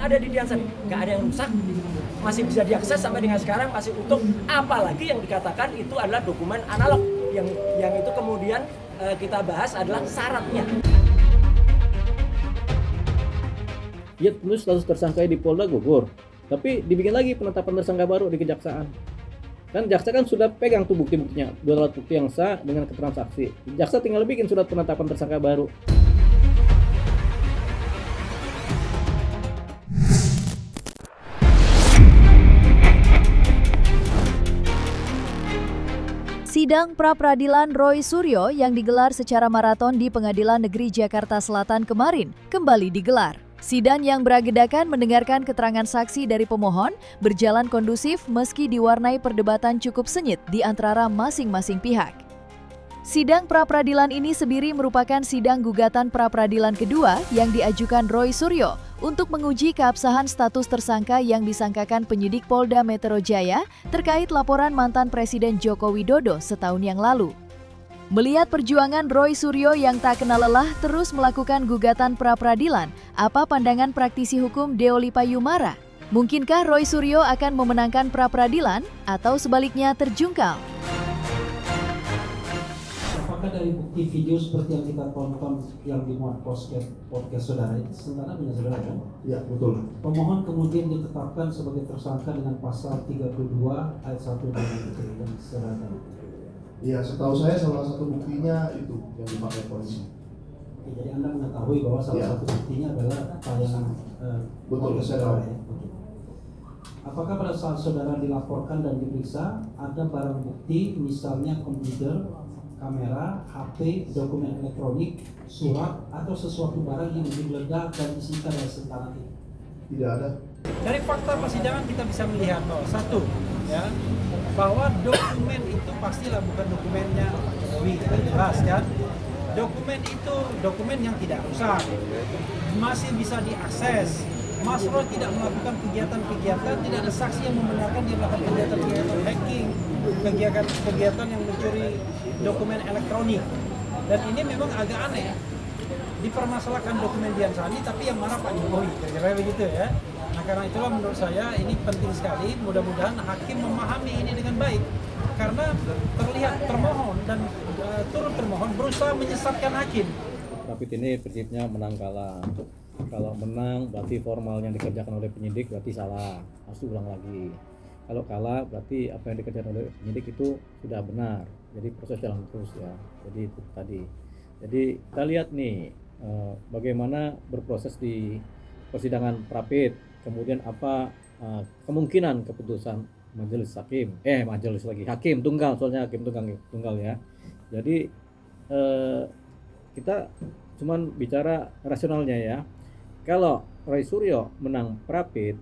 ada di Dian Sani, nggak ada yang rusak, masih bisa diakses sampai dengan sekarang, masih utuh. Apalagi yang dikatakan itu adalah dokumen analog, yang itu kemudian kita bahas adalah syaratnya. Ya tentu status tersangka di Polda gugur, tapi dibikin lagi penetapan tersangka baru di Kejaksaan. Kan jaksa kan sudah pegang tuh bukti-buktinya, 2 alat bukti yang sah dengan keterangan saksi. Jaksa tinggal bikin surat penetapan tersangka baru. Sidang pra-peradilan Roy Suryo yang digelar secara maraton di Pengadilan Negeri Jakarta Selatan kemarin kembali digelar. Sidang yang beragendakan mendengarkan keterangan saksi dari pemohon berjalan kondusif meski diwarnai perdebatan cukup sengit di antara masing-masing pihak. Sidang pra-peradilan ini sendiri merupakan sidang gugatan pra-peradilan kedua yang diajukan Roy Suryo untuk menguji keabsahan status tersangka yang disangkakan penyidik Polda Metro Jaya terkait laporan mantan Presiden Joko Widodo setahun yang lalu. Melihat perjuangan Roy Suryo yang tak kenal lelah terus melakukan gugatan pra-peradilan, apa pandangan praktisi hukum Deoli Payumara? Mungkinkah Roy Suryo akan memenangkan pra-peradilan atau sebaliknya terjungkal? Apakah dari bukti video seperti yang kita tonton yang dimuat podcast saudara itu sebenarnya punya saudara kan? Ya, betul. Pemohon kemudian ditetapkan sebagai tersangka dengan pasal 32 ayat 1 dan 3 yang saudara tahu. Iya, setahu saya salah satu buktinya itu yang dipakai polisi. Oke, jadi Anda mengetahui bahwa salah satu buktinya adalah tayangan Betul, podcast saya saudara tahu. ya? Oke. Apakah pada saat saudara dilaporkan dan diperiksa ada barang bukti misalnya komputer, kamera, HP, dokumen elektronik, surat atau sesuatu barang yang digeledah dan disita dari senjata itu? Tidak ada. Dari fakta persidangan kita bisa melihat bahwa satu, ya, bahwa dokumen itu pastilah bukan dokumennya Pak Jokowi, jelas kan? Dokumen itu dokumen yang tidak rusak, masih bisa diakses. Mas Roy tidak melakukan kegiatan-kegiatan, tidak ada saksi yang membenarkan dia melakukan kegiatan-kegiatan hacking, kegiatan yang mencuri dokumen elektronik. Dan ini memang agak aneh, dipermasalahkan dokumen Dian Sani tapi yang marah Pak Jokowi, kira-kira begitu ya. Nah karena itulah menurut saya ini penting sekali, mudah-mudahan hakim memahami ini dengan baik. Karena terlihat termohon dan turut termohon berusaha menyesatkan hakim. Rapid ini prinsipnya menang kalah. Kalau menang berarti formal yang dikerjakan oleh penyidik berarti salah, harus diulang lagi. Kalau kalah berarti apa yang dikerjakan oleh penyidik itu sudah benar. Jadi proses jalan terus ya. Jadi itu tadi. Jadi kita lihat nih bagaimana berproses di persidangan rapid, kemudian apa kemungkinan keputusan majelis hakim, hakim tunggal, soalnya hakim tunggal ya. Jadi kita cuman bicara rasionalnya ya. Kalau Roy Suryo menang rapid,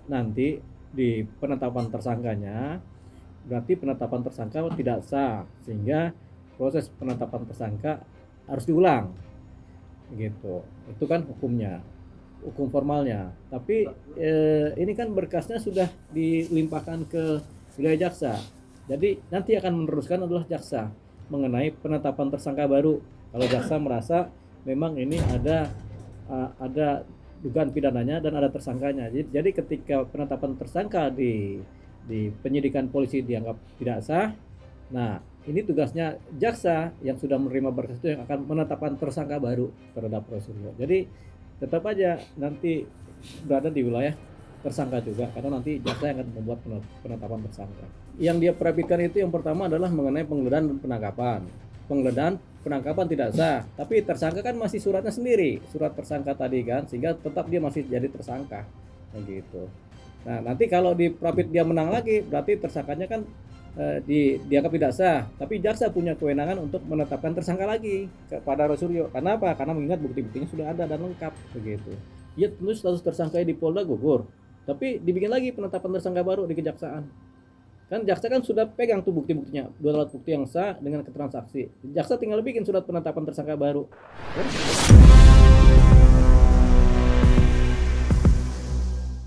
nanti di penetapan tersangkanya berarti penetapan tersangka tidak sah, sehingga proses penetapan tersangka harus diulang gitu. Itu kan hukumnya, hukum formalnya. Tapi ini kan berkasnya sudah dilimpahkan ke wilayah jaksa, jadi nanti akan meneruskan adalah jaksa mengenai penetapan tersangka baru. Kalau jaksa merasa memang ini ada dugaan pidananya dan ada tersangkanya. Jadi ketika penetapan tersangka di penyidikan polisi dianggap tidak sah, nah ini tugasnya jaksa yang sudah menerima berkas itu yang akan menetapkan tersangka baru terhadap Roy Suryo. Jadi tetap aja nanti berada di wilayah tersangka juga, karena nanti jaksa yang akan membuat penetapan tersangka. Yang dia perhatikan itu yang pertama adalah mengenai penggeledahan dan penangkapan. Penggeledahan penangkapan tidak sah, tapi tersangka kan masih suratnya sendiri, surat tersangka tadi kan, sehingga tetap dia masih jadi tersangka begitu. Nah nanti kalau di rapid dia menang lagi, berarti tersangkanya kan dianggap tidak sah, tapi jaksa punya kewenangan untuk menetapkan tersangka lagi kepada Roy Suryo. Karena apa? Karena mengingat bukti-buktinya sudah ada dan lengkap begitu. Ya tentu status tersangka di Polda gugur, tapi dibikin lagi penetapan tersangka baru di Kejaksaan. Kan jaksa kan sudah pegang tuh bukti-buktinya, 2 alat bukti yang sah dengan keterangan saksi. Jaksa tinggal bikin surat penetapan tersangka baru.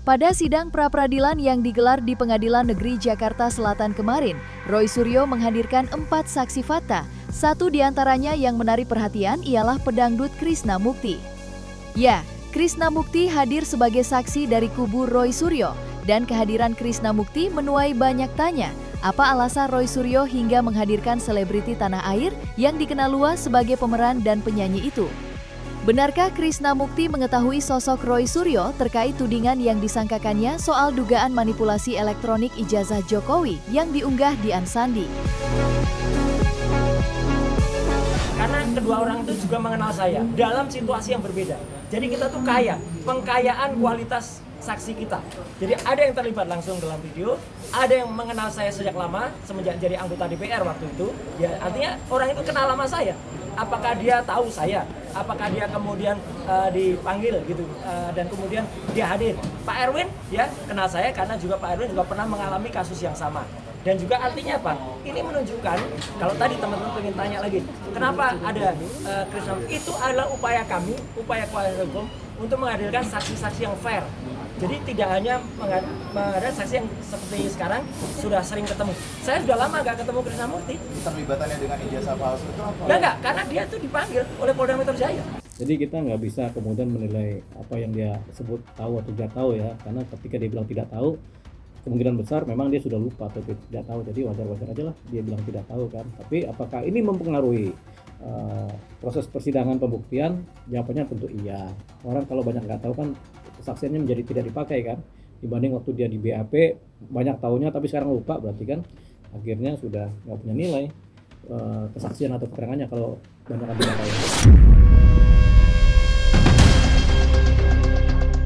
Pada sidang pra-peradilan yang digelar di Pengadilan Negeri Jakarta Selatan kemarin, Roy Suryo menghadirkan 4 saksi fakta. 1 diantaranya yang menarik perhatian ialah pedangdut Krisna Mukti. Ya, Krishna Mukti hadir sebagai saksi dari kubu Roy Suryo, dan kehadiran Krishna Mukti menuai banyak tanya. Apa alasan Roy Suryo hingga menghadirkan selebriti tanah air yang dikenal luas sebagai pemeran dan penyanyi itu? Benarkah Krishna Mukti mengetahui sosok Roy Suryo terkait tudingan yang disangkakannya soal dugaan manipulasi elektronik ijazah Jokowi yang diunggah di Ansandi? Karena kedua orang itu juga mengenal saya dalam situasi yang berbeda. Jadi kita tuh kaya, pengkayaan kualitas saksi kita. Jadi ada yang terlibat langsung dalam video, ada yang mengenal saya sejak lama, semenjak jadi anggota DPR waktu itu. Ya artinya orang itu kenal sama saya. Apakah dia tahu saya? Apakah dia kemudian dipanggil gitu dan kemudian dia hadir? Pak Erwin ya kenal saya karena juga Pak Erwin juga pernah mengalami kasus yang sama. Dan juga artinya apa? Ini menunjukkan kalau tadi teman-teman ingin tanya lagi, kenapa ada Krishna? Itu adalah upaya kami, upaya kuasa hukum untuk menghadirkan saksi-saksi yang fair. Jadi tidak hanya mengadakan saksi yang seperti sekarang sudah sering ketemu. Saya sudah lama nggak ketemu Krishna Mukti. Terlibatannya dengan ijazah palsu itu apa? Enggak, karena dia itu dipanggil oleh Polda Metro Jaya. Jadi kita nggak bisa kemudian menilai apa yang dia sebut tahu atau tidak tahu ya, karena ketika dia bilang tidak tahu, kemungkinan besar memang dia sudah lupa atau tidak tahu. Jadi wajar-wajar aja lah dia bilang tidak tahu kan. Tapi apakah ini mempengaruhi proses persidangan pembuktian? Jawabannya tentu iya. Orang kalau banyak nggak tahu kan kesaksiannya menjadi tidak dipakai kan, dibanding waktu dia di BAP banyak tahunya tapi sekarang lupa, berarti kan akhirnya sudah nggak punya nilai kesaksian atau keterangannya kalau banyak yang tidak tahu.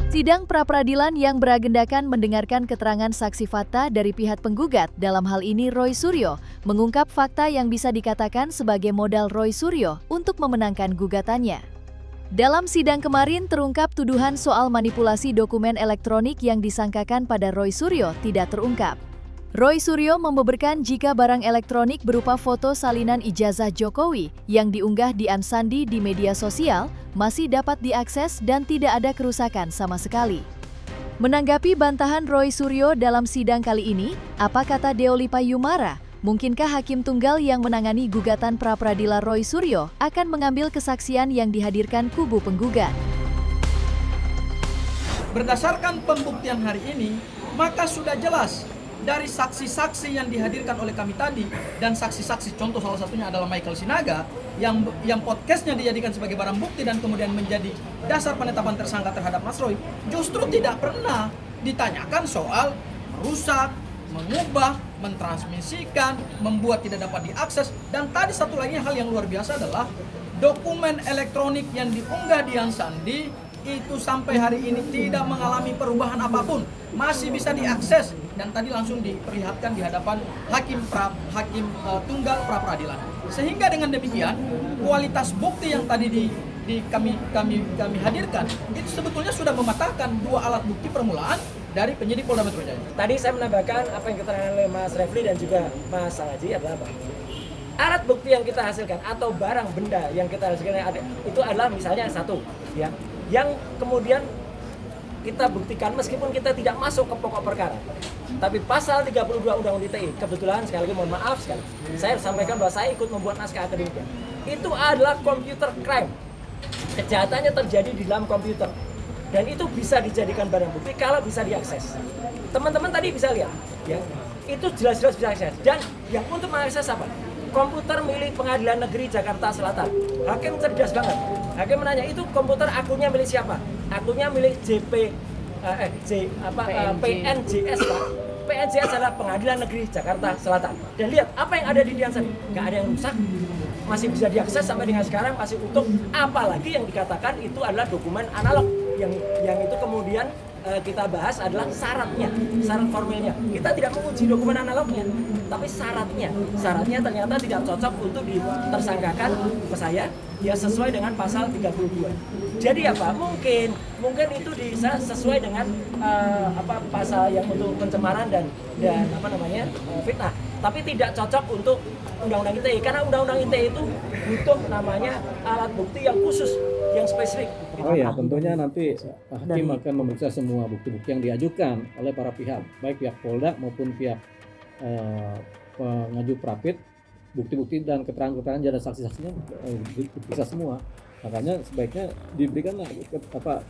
Sidang pra-peradilan yang beragendakan mendengarkan keterangan saksi fakta dari pihak penggugat, dalam hal ini Roy Suryo, mengungkap fakta yang bisa dikatakan sebagai modal Roy Suryo untuk memenangkan gugatannya. Dalam sidang kemarin terungkap tuduhan soal manipulasi dokumen elektronik yang disangkakan pada Roy Suryo tidak terungkap. Roy Suryo membeberkan jika barang elektronik berupa foto salinan ijazah Jokowi yang diunggah di Ansandi di media sosial masih dapat diakses dan tidak ada kerusakan sama sekali. Menanggapi bantahan Roy Suryo dalam sidang kali ini, apa kata Deoli Payumara? Mungkinkah hakim tunggal yang menangani gugatan pra-peradilan Roy Suryo akan mengambil kesaksian yang dihadirkan kubu penggugat? Berdasarkan pembuktian hari ini, maka sudah jelas dari saksi-saksi yang dihadirkan oleh kami tadi dan saksi-saksi, contoh salah satunya adalah Michael Sinaga yang podcastnya dijadikan sebagai barang bukti dan kemudian menjadi dasar penetapan tersangka terhadap Mas Roy, justru tidak pernah ditanyakan soal merusak, mengubah, mentransmisikan, membuat tidak dapat diakses. Dan tadi satu lagi hal yang luar biasa adalah dokumen elektronik yang diunggah di Ansandi itu sampai hari ini tidak mengalami perubahan apapun, masih bisa diakses dan tadi langsung diperlihatkan di hadapan hakim tunggal pra peradilan. Sehingga dengan demikian kualitas bukti yang tadi kami hadirkan itu sebetulnya sudah mematahkan dua alat bukti permulaan dari penyidik Polda Metro Jaya. Tadi saya menambahkan apa yang diterangkan oleh Mas Refli dan juga Mas Sangaji adalah apa? Alat bukti yang kita hasilkan atau barang benda yang kita hasilkan itu adalah misalnya satu, ya, yang kemudian kita buktikan meskipun kita tidak masuk ke pokok perkara. Tapi pasal 32 Undang-Undang ITE, kebetulan sekali lagi mohon maaf sekali, saya sampaikan bahwa saya ikut membuat naskah akademiknya. Itu adalah computer crime. Kejahatannya terjadi di dalam komputer. Dan itu bisa dijadikan barang bukti kalau bisa diakses. Teman-teman tadi bisa lihat, ya, itu jelas-jelas bisa diakses. Dan yang untuk mengakses apa? Komputer milik Pengadilan Negeri Jakarta Selatan. Hakim cerdas banget. Hakim menanya, itu komputer akunnya milik siapa? Akunnya milik PNJS, Pak. PNJS adalah Pengadilan Negeri Jakarta Selatan. Dan lihat apa yang ada di Ansandi. Nggak ada yang rusak, masih bisa diakses sampai dengan sekarang, masih utuh. Apalagi yang dikatakan itu adalah dokumen analog. Yang itu kemudian kita bahas adalah syaratnya, syarat formilnya. Kita tidak menguji dokumen analognya, tapi syaratnya ternyata tidak cocok untuk ditersangkakan ke saya, ya sesuai dengan pasal 32. Jadi apa? Mungkin itu bisa sesuai dengan pasal yang untuk pencemaran dan fitnah, tapi tidak cocok untuk Undang-Undang ITE, karena Undang-Undang ITE itu butuh namanya alat bukti yang khusus, yang spesifik. Oh ya, tentunya nanti hakim akan memeriksa semua bukti-bukti yang diajukan oleh para pihak, baik pihak Polda maupun pihak pengaju prapit. Bukti-bukti dan keterangan-keterangan dan saksi-saksinya diperiksa semua. Makanya sebaiknya diberikanlah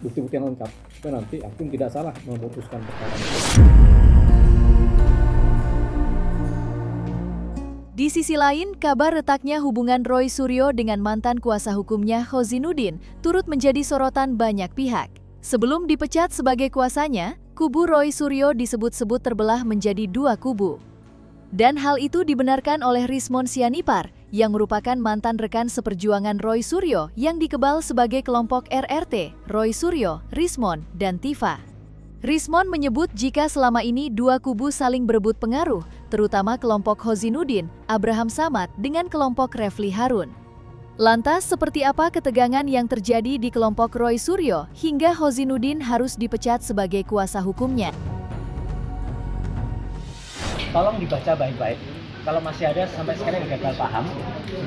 bukti-bukti yang lengkap supaya nanti hakim tidak salah memutuskan perkara. Di sisi lain, kabar retaknya hubungan Roy Suryo dengan mantan kuasa hukumnya Hozinuddin turut menjadi sorotan banyak pihak. Sebelum dipecat sebagai kuasanya, kubu Roy Suryo disebut-sebut terbelah menjadi 2 kubu. Dan hal itu dibenarkan oleh Rismon Sianipar, yang merupakan mantan rekan seperjuangan Roy Suryo yang dikebal sebagai kelompok RRT, Roy Suryo, Rismon, dan Tifa. Rismon menyebut jika selama ini 2 kubu saling berebut pengaruh, terutama kelompok Hozinuddin, Abraham Samad dengan kelompok Refli Harun. Lantas, seperti apa ketegangan yang terjadi di kelompok Roy Suryo hingga Hozinuddin harus dipecat sebagai kuasa hukumnya? Tolong dibaca baik-baik. Kalau masih ada sampai sekarang yang gagal paham,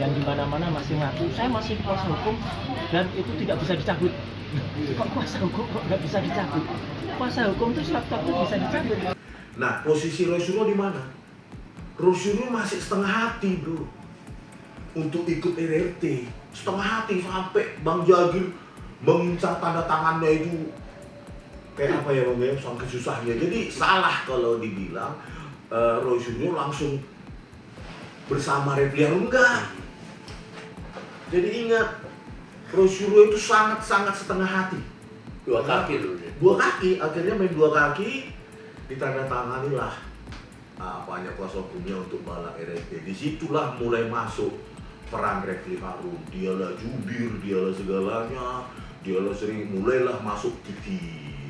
yang di mana-mana masih ngaku saya masih kuasa hukum dan itu tidak bisa dicabut. Kok kuasa hukum kok nggak bisa dicabut? Kuasa hukum itu laptopnya bisa dicabut. Nah, posisi Roy Suryo di mana? Roy Suryo masih setengah hati, bro, untuk ikut RRT. Setengah hati sampai Bang Jagir mengincar tanda tangannya itu kayak apa ya Bang ya, sampai susahnya. Jadi salah kalau dibilang Roy Suryo langsung bersama Refli Harun, enggak. Jadi ingat, Roy Suryo itu sangat-sangat setengah hati. 2 kaki dulu ya. 2 kaki, akhirnya main 2 kaki, ditandatanganilah banyak kuasa hukumnya untuk bala RRT. Disitulah mulai masuk peran Refli Harun. Dialah jubir, dialah segalanya, dialah sering mulailah masuk TV,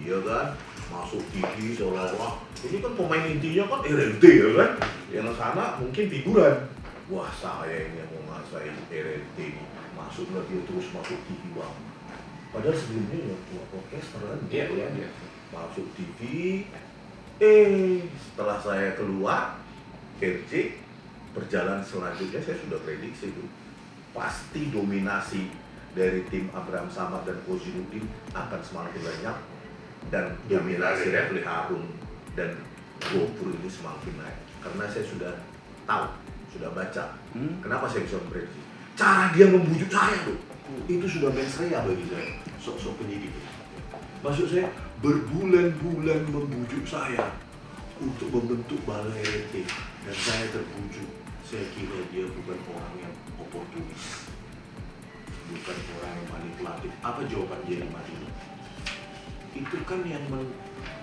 ya kan? Masuk TV seolah-olah ini kan pemain intinya kan RRT, ya kan? Yang sana mungkin figuran. Wah, saya ini yang mau ngasain RRT ini. Masuklah dia terus masuk TV, bang. Padahal sebelumnya ya cuma podcaster kan. Iya. Masuk TV. Setelah saya keluar RC, berjalan selanjutnya saya sudah prediksi itu pasti dominasi dari tim Abraham Samad dan Hozinuddin akan semakin banyak. Dan dominasi Refli Harun dan Gopur ini semakin naik. Karena saya sudah tahu, sudah baca. Kenapa saya bisa memprediksi? Cara dia membujuk saya tuh, itu sudah mensrea bagi saya, sok-sok penyidik. Maksud saya, berbulan-bulan membujuk saya untuk membentuk balai RRT. Dan saya terbujuk. Saya kira dia bukan orang yang oportunis, bukan orang yang manipulatif. Apa jawaban dia di Madinah? Itu kan yang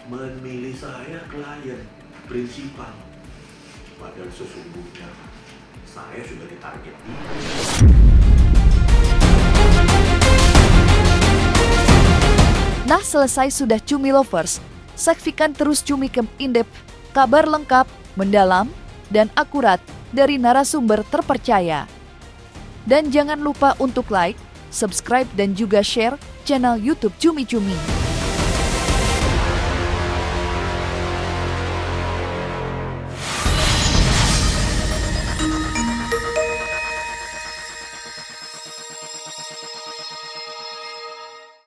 memilih saya klien prinsipal, padahal sesungguhnya saya sudah ditarget. Nah, selesai sudah Cumi Lovers. Saksikan terus Cumi Camp In-Depth, kabar lengkap, mendalam, dan akurat dari narasumber terpercaya. Dan jangan lupa untuk like, subscribe, dan juga share channel YouTube Cumi Cumi.